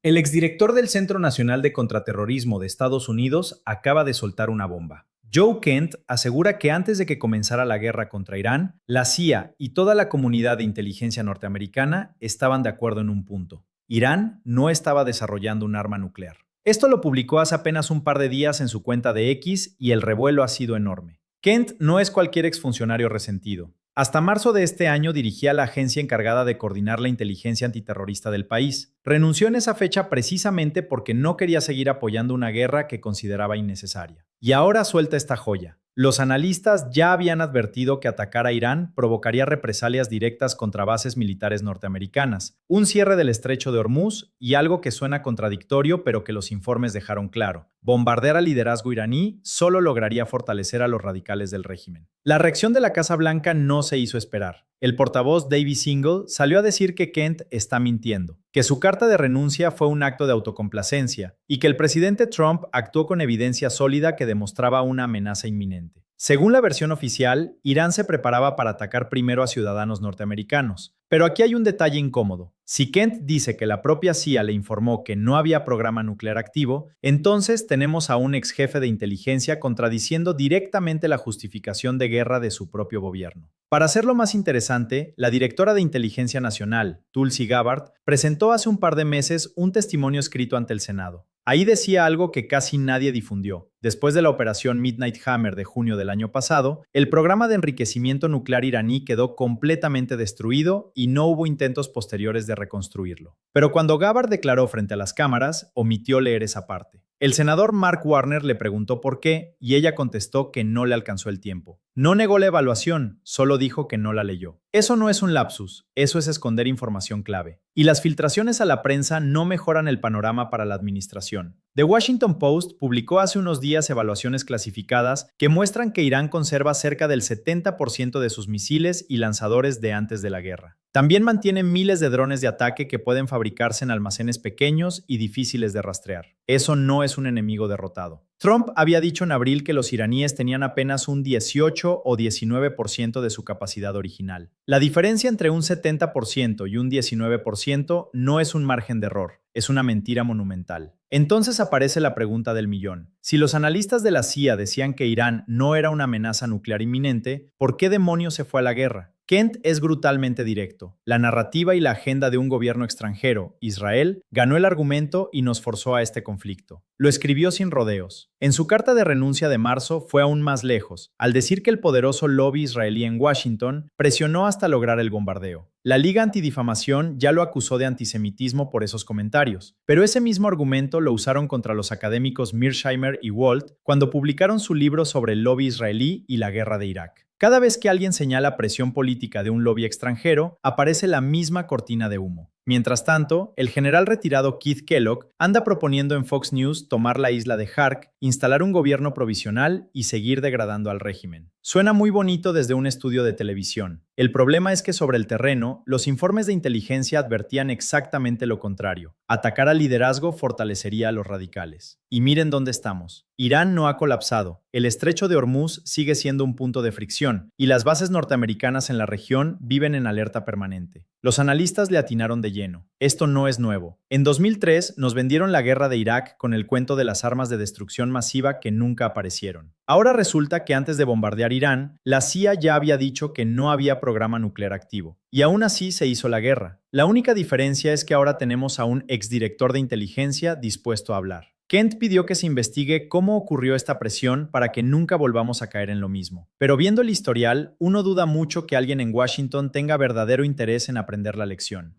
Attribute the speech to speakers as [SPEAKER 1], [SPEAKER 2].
[SPEAKER 1] El exdirector del Centro Nacional de Contraterrorismo de Estados Unidos acaba de soltar una bomba. Joe Kent asegura que antes de que comenzara la guerra contra Irán, la CIA y toda la comunidad de inteligencia norteamericana estaban de acuerdo en un punto. Irán no estaba desarrollando un arma nuclear. Esto lo publicó hace apenas un par de días en su cuenta de X y el revuelo ha sido enorme. Kent no es cualquier exfuncionario resentido. Hasta marzo de este año dirigía la agencia encargada de coordinar la inteligencia antiterrorista del país. Renunció en esa fecha precisamente porque no quería seguir apoyando una guerra que consideraba innecesaria. Y ahora suelta esta joya. Los analistas ya habían advertido que atacar a Irán provocaría represalias directas contra bases militares norteamericanas, un cierre del estrecho de Hormuz y algo que suena contradictorio pero que los informes dejaron claro. Bombardear al liderazgo iraní solo lograría fortalecer a los radicales del régimen. La reacción de la Casa Blanca no se hizo esperar. El portavoz David Single salió a decir que Kent está mintiendo, que su carta de renuncia fue un acto de autocomplacencia y que el presidente Trump actuó con evidencia sólida que demostraba una amenaza inminente. Según la versión oficial, Irán se preparaba para atacar primero a ciudadanos norteamericanos. Pero aquí hay un detalle incómodo. Si Kent dice que la propia CIA le informó que no había programa nuclear activo, entonces tenemos a un ex jefe de inteligencia contradiciendo directamente la justificación de guerra de su propio gobierno. Para hacerlo más interesante, la directora de Inteligencia Nacional, Tulsi Gabbard, presentó hace un par de meses un testimonio escrito ante el Senado. Ahí decía algo que casi nadie difundió. Después de la operación Midnight Hammer de junio del año pasado, el programa de enriquecimiento nuclear iraní quedó completamente destruido y no hubo intentos posteriores de reconstruirlo. Pero cuando Gabbard declaró frente a las cámaras, omitió leer esa parte. El senador Mark Warner le preguntó por qué y ella contestó que no le alcanzó el tiempo. No negó la evaluación, solo dijo que no la leyó. Eso no es un lapsus, eso es esconder información clave. Y las filtraciones a la prensa no mejoran el panorama para la administración. The Washington Post publicó hace unos días evaluaciones clasificadas que muestran que Irán conserva cerca del 70% de sus misiles y lanzadores de antes de la guerra. También mantiene miles de drones de ataque que pueden fabricarse en almacenes pequeños y difíciles de rastrear. Eso no es un enemigo derrotado. Trump había dicho en abril que los iraníes tenían apenas un 18 o 19% de su capacidad original. La diferencia entre un 70% y un 19% no es un margen de error, es una mentira monumental. Entonces aparece la pregunta del millón. Si los analistas de la CIA decían que Irán no era una amenaza nuclear inminente, ¿por qué demonios se fue a la guerra? Kent es brutalmente directo. La narrativa y la agenda de un gobierno extranjero, Israel, ganó el argumento y nos forzó a este conflicto. Lo escribió sin rodeos. En su carta de renuncia de marzo fue aún más lejos, al decir que el poderoso lobby israelí en Washington presionó hasta lograr el bombardeo. La Liga Antidifamación ya lo acusó de antisemitismo por esos comentarios, pero ese mismo argumento lo usaron contra los académicos Mearsheimer y Walt cuando publicaron su libro sobre el lobby israelí y la guerra de Irak. Cada vez que alguien señala presión política de un lobby extranjero, aparece la misma cortina de humo. Mientras tanto, el general retirado Keith Kellogg anda proponiendo en Fox News tomar la isla de Hark, instalar un gobierno provisional y seguir degradando al régimen. Suena muy bonito desde un estudio de televisión. El problema es que sobre el terreno, los informes de inteligencia advertían exactamente lo contrario. Atacar al liderazgo fortalecería a los radicales. Y miren dónde estamos. Irán no ha colapsado. El estrecho de Hormuz sigue siendo un punto de fricción y las bases norteamericanas en la región viven en alerta permanente. Los analistas le atinaron de lleno. Esto no es nuevo. En 2003 nos vendieron la guerra de Irak con el cuento de las armas de destrucción masiva que nunca aparecieron. Ahora resulta que antes de bombardear Irán, la CIA ya había dicho que no había programa nuclear activo. Y aún así se hizo la guerra. La única diferencia es que ahora tenemos a un exdirector de inteligencia dispuesto a hablar. Kent pidió que se investigue cómo ocurrió esta presión para que nunca volvamos a caer en lo mismo. Pero viendo el historial, uno duda mucho que alguien en Washington tenga verdadero interés en aprender la lección.